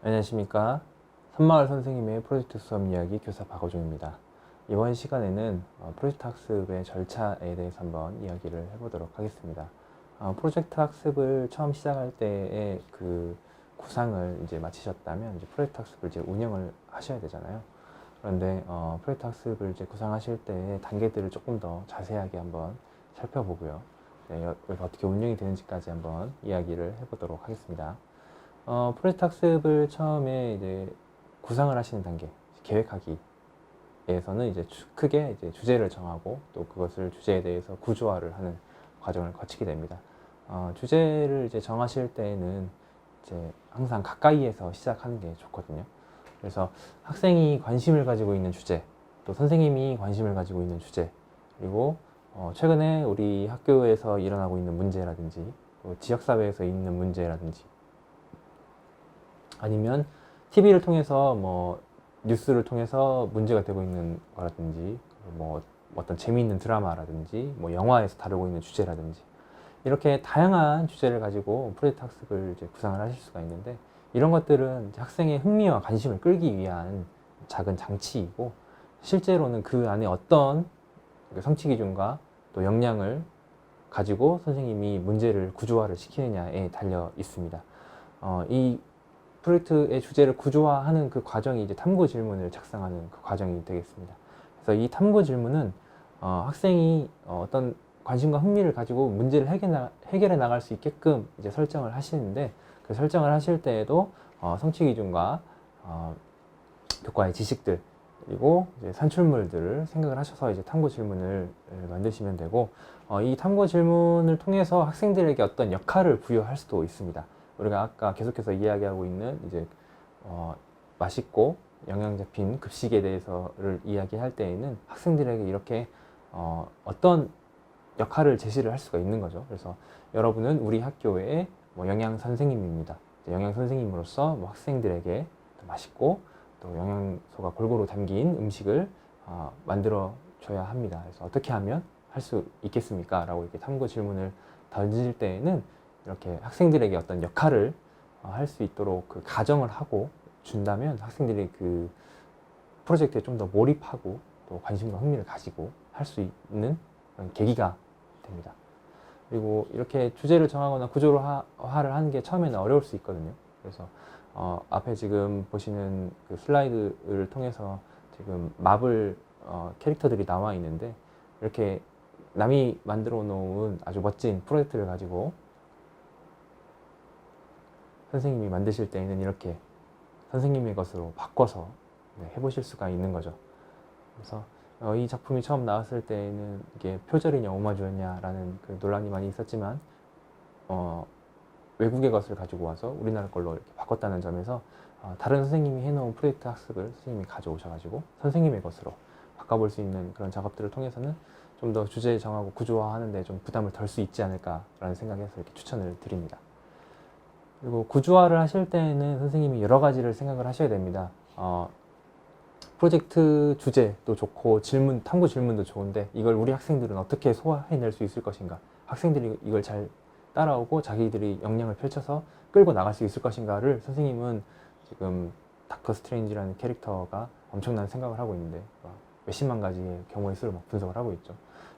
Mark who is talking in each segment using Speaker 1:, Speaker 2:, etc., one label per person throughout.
Speaker 1: 안녕하십니까. 산마을 선생님의 프로젝트 수업 이야기 교사 박어종입니다. 이번 시간에는 프로젝트 학습의 절차에 대해서 한번 이야기를 해보도록 하겠습니다. 프로젝트 학습을 처음 시작할 때의 그 구상을 이제 마치셨다면 이제 프로젝트 학습을 이제 운영을 하셔야 되잖아요. 그런데 프로젝트 학습을 이제 구상하실 때의 단계들을 조금 더 자세하게 한번 살펴보고요. 네, 어떻게 운영이 되는지까지 한번 이야기를 해보도록 하겠습니다. 프로젝트 학습을 처음에 이제 구상을 하시는 단계, 계획하기에서는 이제 크게 이제 주제를 정하고 또 그것을 주제에 대해서 구조화를 하는 과정을 거치게 됩니다. 주제를 이제 정하실 때에는 이제 항상 가까이에서 시작하는 게 좋거든요. 그래서 학생이 관심을 가지고 있는 주제, 또 선생님이 관심을 가지고 있는 주제, 그리고 최근에 우리 학교에서 일어나고 있는 문제라든지, 또 지역사회에서 있는 문제라든지, 아니면 TV를 통해서 뭐 뉴스를 통해서 문제가 되고 있는 거라든지, 뭐 어떤 재미있는 드라마라든지, 뭐 영화에서 다루고 있는 주제라든지, 이렇게 다양한 주제를 가지고 프로젝트 학습을 이제 구상을 하실 수가 있는데, 이런 것들은 학생의 흥미와 관심을 끌기 위한 작은 장치이고, 실제로는 그 안에 어떤 성취 기준과 또 역량을 가지고 선생님이 문제를 구조화를 시키느냐에 달려 있습니다. 이 프로젝트의 주제를 구조화하는 그 과정이 이제 탐구 질문을 작성하는 그 과정이 되겠습니다. 그래서 이 탐구 질문은 학생이 어떤 관심과 흥미를 가지고 문제를 해결해 나갈 수 있게끔 이제 설정을 하시는데, 그 설정을 하실 때에도 성취 기준과 교과의 지식들, 그리고 이제 산출물들을 생각을 하셔서 이제 탐구 질문을 만드시면 되고, 이 탐구 질문을 통해서 학생들에게 어떤 역할을 부여할 수도 있습니다. 우리가 아까 계속해서 이야기하고 있는 이제 맛있고 영양 잡힌 급식에 대해서를 이야기할 때에는 학생들에게 이렇게 어떤 역할을 제시를 할 수가 있는 거죠. 그래서 여러분은 우리 학교의 뭐 영양 선생님입니다. 영양 선생님으로서 뭐 학생들에게 맛있고 또 영양소가 골고루 담긴 음식을 만들어 줘야 합니다. 그래서 어떻게 하면 할 수 있겠습니까? 라고 이렇게 탐구 질문을 던질 때에는 이렇게 학생들에게 어떤 역할을 할 수 있도록 그 가정을 하고 준다면 학생들이 그 프로젝트에 좀 더 몰입하고 또 관심과 흥미를 가지고 할 수 있는 그런 계기가 됩니다. 그리고 이렇게 주제를 정하거나 구조화를 하는 게 처음에는 어려울 수 있거든요. 그래서 앞에 지금 보시는 그 슬라이드를 통해서 지금 마블 캐릭터들이 나와 있는데, 이렇게 남이 만들어 놓은 아주 멋진 프로젝트를 가지고 선생님이 만드실 때에는 이렇게 선생님의 것으로 바꿔서 해보실 수가 있는 거죠. 그래서 이 작품이 처음 나왔을 때에는 이게 표절이냐 오마주였냐라는 그 논란이 많이 있었지만, 외국의 것을 가지고 와서 우리나라 걸로 이렇게 바꿨다는 점에서 다른 선생님이 해놓은 프로젝트 학습을 선생님이 가져오셔가지고 선생님의 것으로 바꿔볼 수 있는 그런 작업들을 통해서는 좀 더 주제 정하고 구조화하는데 좀 부담을 덜 수 있지 않을까라는 생각에서 이렇게 추천을 드립니다. 그리고 구조화를 하실 때는 선생님이 여러 가지를 생각을 하셔야 됩니다. 프로젝트 주제도 좋고 탐구 질문도 좋은데, 이걸 우리 학생들은 어떻게 소화해낼 수 있을 것인가, 학생들이 이걸 잘 따라오고 자기들이 역량을 펼쳐서 끌고 나갈 수 있을 것인가를 선생님은 지금 닥터 스트레인지라는 캐릭터가 엄청난 생각을 하고 있는데 몇십만 가지의 경우의 수를 막 분석을 하고 있죠.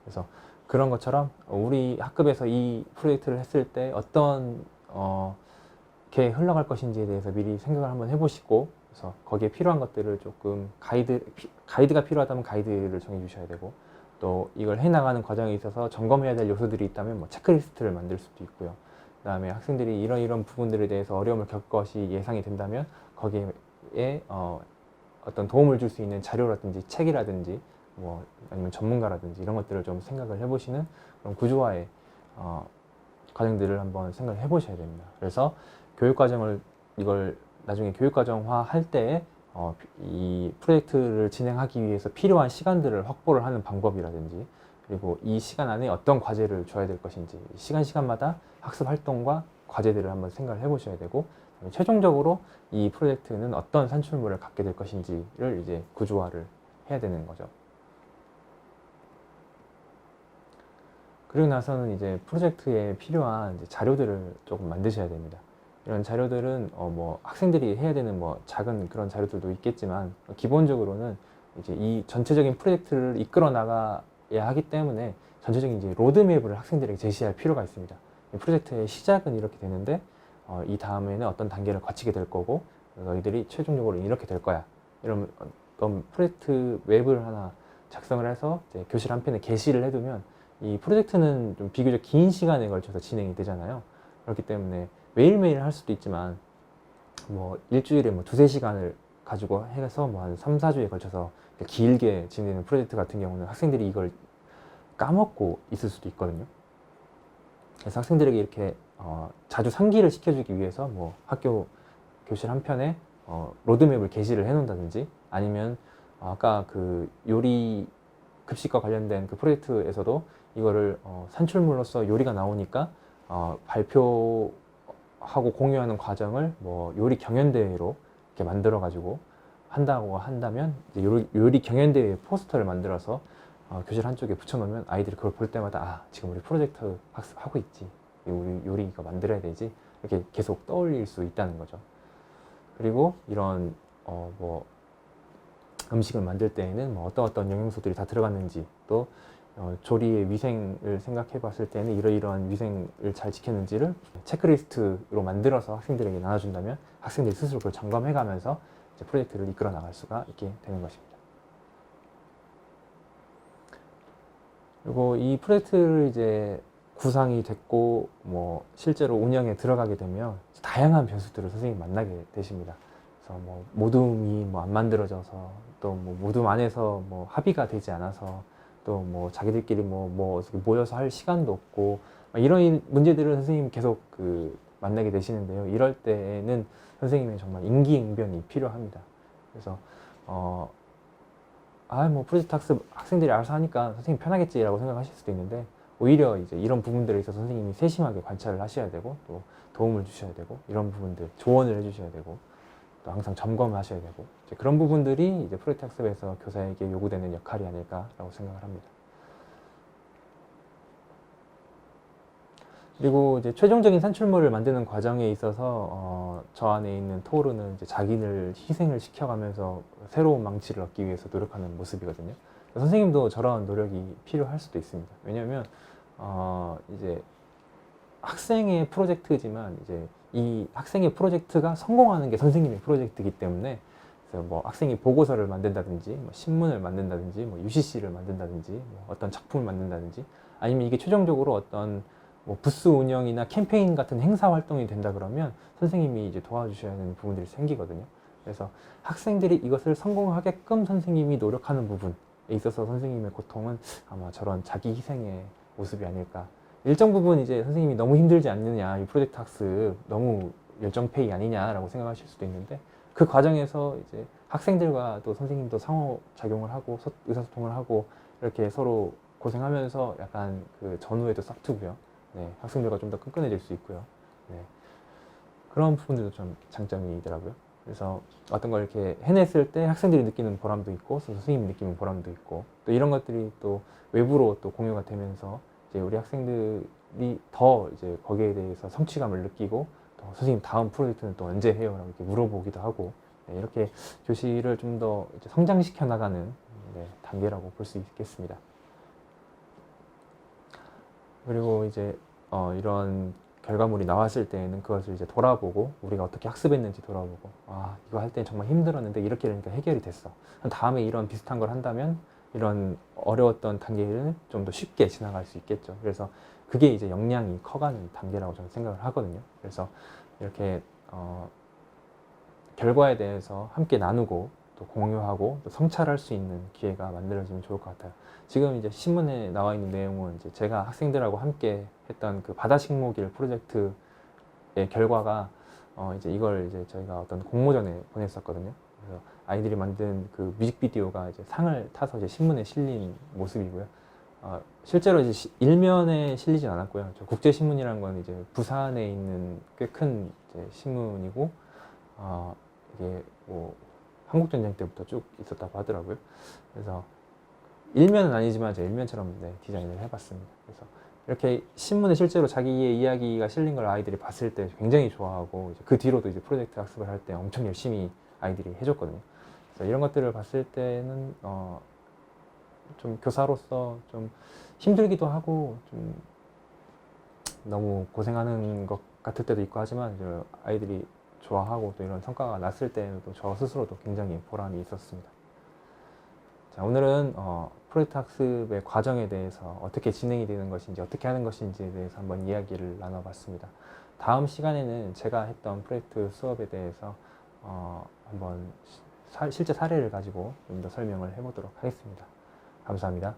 Speaker 1: 그래서 그런 것처럼 우리 학급에서 이 프로젝트를 했을 때 어떤 게 흘러갈 것인지에 대해서 미리 생각을 한번 해보시고, 그래서 거기에 필요한 것들을 조금 가이드가 필요하다면 가이드를 정해 주셔야 되고, 또 이걸 해나가는 과정에 있어서 점검해야 될 요소들이 있다면 뭐 체크리스트를 만들 수도 있고요. 그 다음에 학생들이 이런 부분들에 대해서 어려움을 겪을 것이 예상이 된다면 거기에 어떤 도움을 줄 수 있는 자료라든지 책이라든지 뭐 아니면 전문가라든지 이런 것들을 좀 생각을 해보시는 그런 구조화의 과정들을 한번 생각을 해보셔야 됩니다. 그래서 교육과정을 이걸 나중에 교육과정화 할 때 이 프로젝트를 진행하기 위해서 필요한 시간들을 확보를 하는 방법이라든지, 그리고 이 시간 안에 어떤 과제를 줘야 될 것인지 시간마다 학습 활동과 과제들을 한번 생각을 해보셔야 되고, 최종적으로 이 프로젝트는 어떤 산출물을 갖게 될 것인지를 이제 구조화를 해야 되는 거죠. 그리고 나서는 이제 프로젝트에 필요한 이제 자료들을 조금 만드셔야 됩니다. 이런 자료들은 뭐 학생들이 해야 되는 뭐 작은 그런 자료들도 있겠지만, 기본적으로는 이제 이 전체적인 프로젝트를 이끌어 나가야 하기 때문에 전체적인 이제 로드맵을 학생들에게 제시할 필요가 있습니다. 이 프로젝트의 시작은 이렇게 되는데 이 다음에는 어떤 단계를 거치게 될 거고, 너희들이 최종적으로 이렇게 될 거야. 이런 어떤 프로젝트 맵을 하나 작성을 해서 이제 교실 한 편에 게시를 해두면, 이 프로젝트는 좀 비교적 긴 시간에 걸쳐서 진행이 되잖아요. 그렇기 때문에 매일매일 할 수도 있지만, 뭐 일주일에 뭐 2~3시간을 가지고 해서 뭐 한 3~4주에 걸쳐서 길게 진행되는 프로젝트 같은 경우는 학생들이 이걸 까먹고 있을 수도 있거든요. 그래서 학생들에게 이렇게 자주 상기를 시켜주기 위해서 뭐 학교 교실 한편에 로드맵을 게시를 해 놓는다든지, 아니면 아까 그 요리 급식과 관련된 그 프로젝트에서도 이거를 산출물로서 요리가 나오니까 발표하고 공유하는 과정을 뭐 요리 경연대회로 이렇게 만들어 가지고 한다고 한다면, 이제 요리 경연대회 포스터를 만들어서 교실 한쪽에 붙여놓으면 아이들이 그걸 볼 때마다 지금 우리 프로젝트 학습하고 있지, 우리 요리 이거 만들어야 되지, 이렇게 계속 떠올릴 수 있다는 거죠. 그리고 이런 뭐 음식을 만들 때에는 뭐 어떤 영양소들이 다 들어갔는지, 또 조리의 위생을 생각해 봤을 때는 이러이러한 위생을 잘 지켰는지를 체크리스트로 만들어서 학생들에게 나눠준다면 학생들이 스스로 그걸 점검해 가면서 이제 프로젝트를 이끌어 나갈 수가 있게 되는 것입니다. 그리고 이 프로젝트를 이제 구상이 됐고 뭐 실제로 운영에 들어가게 되면 다양한 변수들을 선생님이 만나게 되십니다. 그래서 뭐 모둠이 뭐 안 만들어져서, 또 뭐 모둠 안에서 뭐 합의가 되지 않아서, 또 뭐 자기들끼리 뭐 모여서 할 시간도 없고, 이런 문제들을 선생님 계속 만나게 되시는데요. 이럴 때에는 선생님의 정말 임기응변이 필요합니다. 그래서 뭐 프로젝트 학습 학생들이 알아서 하니까 선생님 편하겠지라고 생각하실 수도 있는데, 오히려 이제 이런 부분들에 있어서 선생님이 세심하게 관찰을 하셔야 되고, 또 도움을 주셔야 되고, 이런 부분들 조언을 해주셔야 되고, 또 항상 점검하셔야 되고, 이제 그런 부분들이 이제 프로젝트 학습에서 교사에게 요구되는 역할이 아닐까라고 생각을 합니다. 그리고 이제 최종적인 산출물을 만드는 과정에 있어서 저 안에 있는 토르는 이제 자기를 희생을 시켜가면서 새로운 망치를 얻기 위해서 노력하는 모습이거든요. 선생님도 저런 노력이 필요할 수도 있습니다. 왜냐하면 이제 학생의 프로젝트지만, 이제 이 학생의 프로젝트가 성공하는 게 선생님의 프로젝트이기 때문에, 그래서 뭐 학생이 보고서를 만든다든지, 뭐 신문을 만든다든지, 뭐 UCC를 만든다든지, 뭐 어떤 작품을 만든다든지, 아니면 이게 최종적으로 어떤 뭐 부스 운영이나 캠페인 같은 행사 활동이 된다 그러면 선생님이 이제 도와주셔야 하는 부분들이 생기거든요. 그래서 학생들이 이것을 성공하게끔 선생님이 노력하는 부분에 있어서 선생님의 고통은 아마 저런 자기 희생의 모습이 아닐까. 일정 부분 이제 선생님이 너무 힘들지 않느냐, 이 프로젝트 학습 너무 열정페이 아니냐라고 생각하실 수도 있는데, 그 과정에서 이제 학생들과 또 선생님도 상호작용을 하고 의사소통을 하고 이렇게 서로 고생하면서 약간 그 전후에도 싹트고요. 네, 학생들과 좀 더 끈끈해질 수 있고요. 네, 그런 부분들도 좀 장점이더라고요. 그래서 어떤 걸 이렇게 해냈을 때 학생들이 느끼는 보람도 있고, 선생님이 느끼는 보람도 있고, 또 이런 것들이 또 외부로 또 공유가 되면서 이제 우리 학생들이 더 이제 거기에 대해서 성취감을 느끼고, 또 선생님 다음 프로젝트는 또 언제 해요? 라고 이렇게 물어보기도 하고, 네, 이렇게 교실을 좀 더 성장시켜 나가는 단계라고 볼 수 있겠습니다. 그리고 이제 이런 결과물이 나왔을 때에는 그것을 이제 돌아보고, 우리가 어떻게 학습했는지 돌아보고, 이거 할 때 정말 힘들었는데 이렇게 되니까 해결이 됐어. 다음에 이런 비슷한 걸 한다면 이런 어려웠던 단계를 좀 더 쉽게 지나갈 수 있겠죠. 그래서 그게 이제 역량이 커가는 단계라고 저는 생각을 하거든요. 그래서 이렇게 결과에 대해서 함께 나누고, 또 공유하고, 또 성찰할 수 있는 기회가 만들어지면 좋을 것 같아요. 지금 이제 신문에 나와 있는 내용은 이제 제가 학생들하고 함께 했던 그 바다식목일 프로젝트의 결과가 이제 이걸 이제 저희가 어떤 공모전에 보냈었거든요. 그래서 아이들이 만든 그 뮤직비디오가 이제 상을 타서 이제 신문에 실린 모습이고요. 실제로 이제 일면에 실리진 않았고요. 국제신문이라는 건 이제 부산에 있는 꽤 큰 이제 신문이고 이게 뭐 한국전쟁 때부터 쭉 있었다고 하더라고요. 그래서 일면은 아니지만 이제 일면처럼 네, 디자인을 해봤습니다. 그래서 이렇게 신문에 실제로 자기의 이야기가 실린 걸 아이들이 봤을 때 굉장히 좋아하고 이제 그 뒤로도 이제 프로젝트 학습을 할 때 엄청 열심히 아이들이 해줬거든요. 그래서 이런 것들을 봤을 때는 좀 교사로서 좀 힘들기도 하고 좀 너무 고생하는 것 같을 때도 있고 하지만 이제 아이들이 좋아하고 또 이런 성과가 났을 때는 또 저 스스로도 굉장히 보람이 있었습니다. 자, 오늘은 프로젝트 학습의 과정에 대해서 어떻게 진행이 되는 것인지 어떻게 하는 것인지에 대해서 한번 이야기를 나눠봤습니다. 다음 시간에는 제가 했던 프로젝트 수업에 대해서 한번 실제 사례를 가지고 좀 더 설명을 해보도록 하겠습니다. 감사합니다.